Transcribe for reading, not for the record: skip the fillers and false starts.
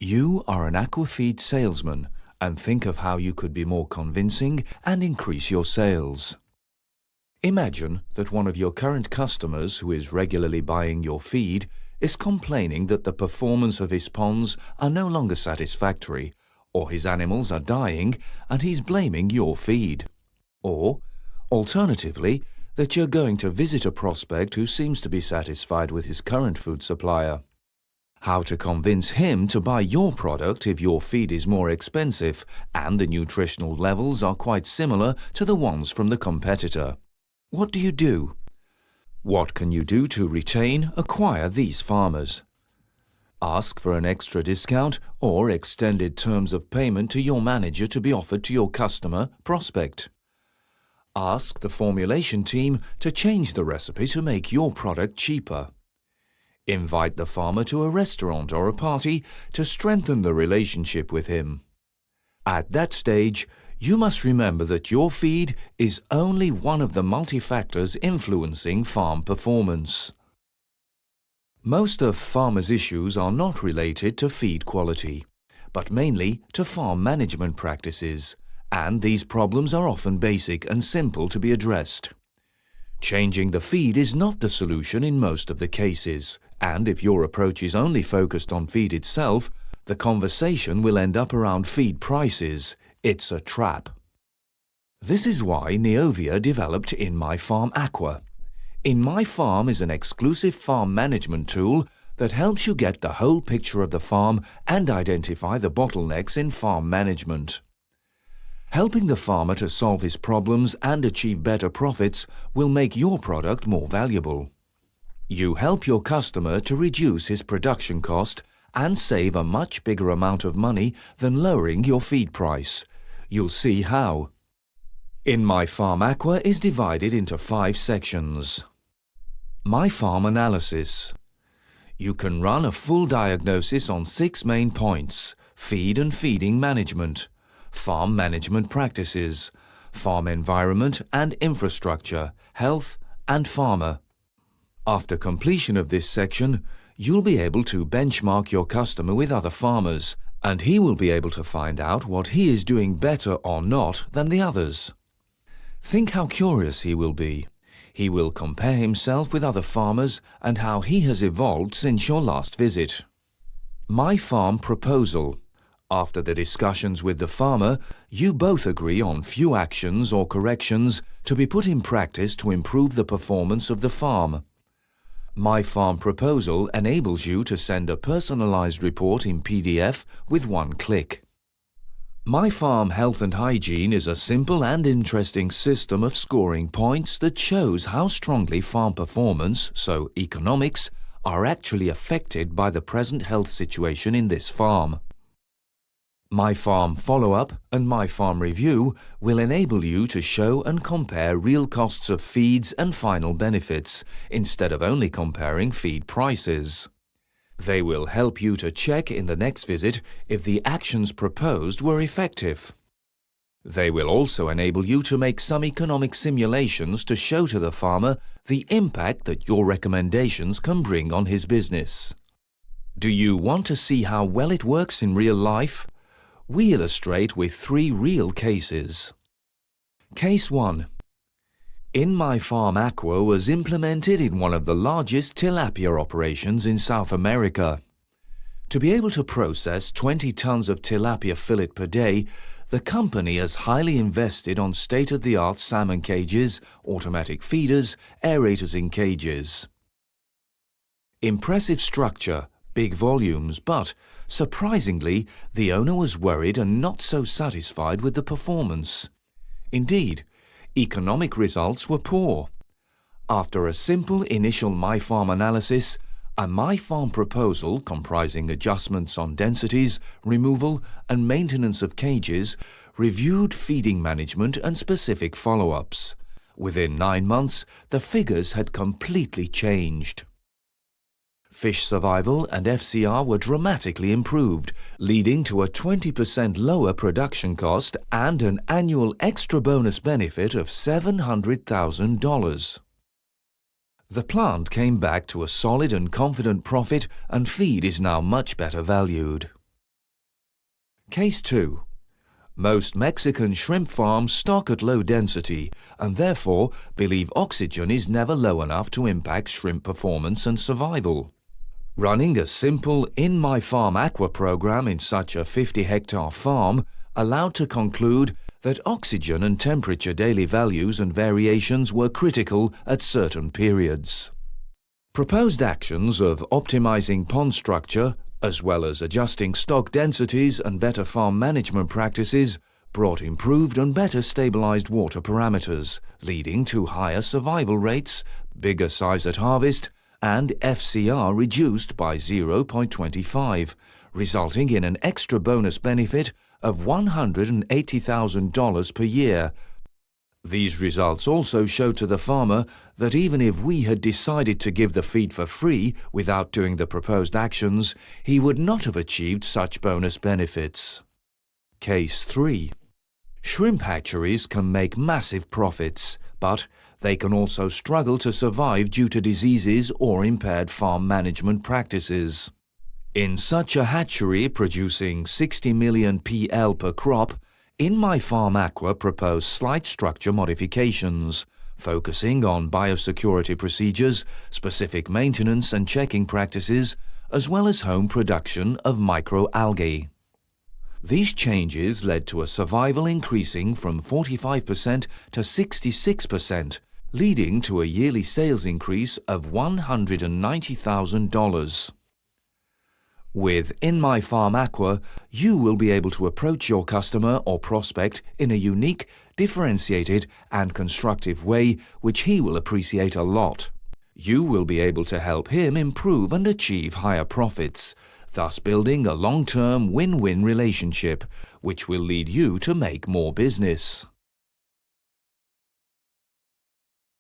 You are an aquafeed salesman and think of how you could be more convincing and increase your sales. Imagine that one of your current customers who is regularly buying your feed is complaining that the performance of his ponds are no longer satisfactory, or his animals are dying and he's blaming your feed. Or, alternatively, that you're going to visit a prospect who seems to be satisfied with his current food supplier. How to convince him to buy your product if your feed is more expensive and the nutritional levels are quite similar to the ones from the competitor. What do you do? What can you do to acquire these farmers? Ask for an extra discount or extended terms of payment to your manager to be offered to your customer prospect. Ask the formulation team to change the recipe to make your product cheaper. Invite the farmer to a restaurant or a party to strengthen the relationship with him. At that stage, you must remember that your feed is only one of the multi-factors influencing farm performance. Most of farmers' issues are not related to feed quality, but mainly to farm management practices, and these problems are often basic and simple to be addressed. Changing the feed is not the solution in most of the cases, and if your approach is only focused on feed itself, the conversation will end up around feed prices. It's a trap. This is why Neovia developed InMyFarm Aqua. InMyFarm is an exclusive farm management tool that helps you get the whole picture of the farm and identify the bottlenecks in farm management. Helping the farmer to solve his problems and achieve better profits will make your product more valuable. You help your customer to reduce his production cost and save a much bigger amount of money than lowering your feed price. You'll see how. InMyFarm Aqua is divided into 5 sections. My Farm Analysis. You can run a full diagnosis on 6 main points: feed and feeding management, farm management practices, farm environment and infrastructure, health, and farmer. After completion of this section, you'll be able to benchmark your customer with other farmers, and he will be able to find out what he is doing better or not than the others. Think how curious he will be. He will compare himself with other farmers and how he has evolved since your last visit. My Farm Proposal. After the discussions with the farmer, you both agree on few actions or corrections to be put in practice to improve the performance of the farm. My Farm Proposal enables you to send a personalized report in PDF with one click. My Farm Health and Hygiene is a simple and interesting system of scoring points that shows how strongly farm performance, so economics, are actually affected by the present health situation in this farm. My Farm Follow-up and My Farm Review will enable you to show and compare real costs of feeds and final benefits, instead of only comparing feed prices. They will help you to check in the next visit if the actions proposed were effective. They will also enable you to make some economic simulations to show to the farmer the impact that your recommendations can bring on his business. Do you want to see how well it works in real life? We illustrate with 3 real cases. Case 1. InMyFarm Aqua was implemented in one of the largest tilapia operations in South America. To be able to process 20 tons of tilapia fillet per day, the company has highly invested on state-of-the-art salmon cages, automatic feeders, aerators in cages. Impressive structure, big volumes, but, surprisingly, the owner was worried and not so satisfied with the performance. Indeed, economic results were poor. After a simple initial MyFarm analysis, a MyFarm proposal comprising adjustments on densities, removal, and maintenance of cages reviewed feeding management and specific follow-ups. Within 9 months, the figures had completely changed. Fish survival and FCR were dramatically improved, leading to a 20% lower production cost and an annual extra bonus benefit of $700,000. The plant came back to a solid and confident profit, and feed is now much better valued. Case 2. Most Mexican shrimp farms stock at low density and therefore believe oxygen is never low enough to impact shrimp performance and survival. Running a simple InMyFarm Aqua program in such a 50-hectare farm allowed to conclude that oxygen and temperature daily values and variations were critical at certain periods. Proposed actions of optimizing pond structure, as well as adjusting stock densities and better farm management practices, brought improved and better stabilized water parameters, leading to higher survival rates, bigger size at harvest, and FCR reduced by 0.25, resulting in an extra bonus benefit of $180,000 per year. These results also show to the farmer that even if we had decided to give the feed for free without doing the proposed actions, he would not have achieved such bonus benefits. Case 3. Shrimp hatcheries can make massive profits, but they can also struggle to survive due to diseases or impaired farm management practices. In such a hatchery producing 60 million PL per crop, InMyFarm Aqua proposed slight structure modifications, focusing on biosecurity procedures, specific maintenance and checking practices, as well as home production of microalgae. These changes led to a survival increasing from 45% to 66%, leading to a yearly sales increase of $190,000. With InMyFarm Aqua, you will be able to approach your customer or prospect in a unique, differentiated and constructive way which he will appreciate a lot. You will be able to help him improve and achieve higher profits, thus building a long-term win-win relationship, which will lead you to make more business.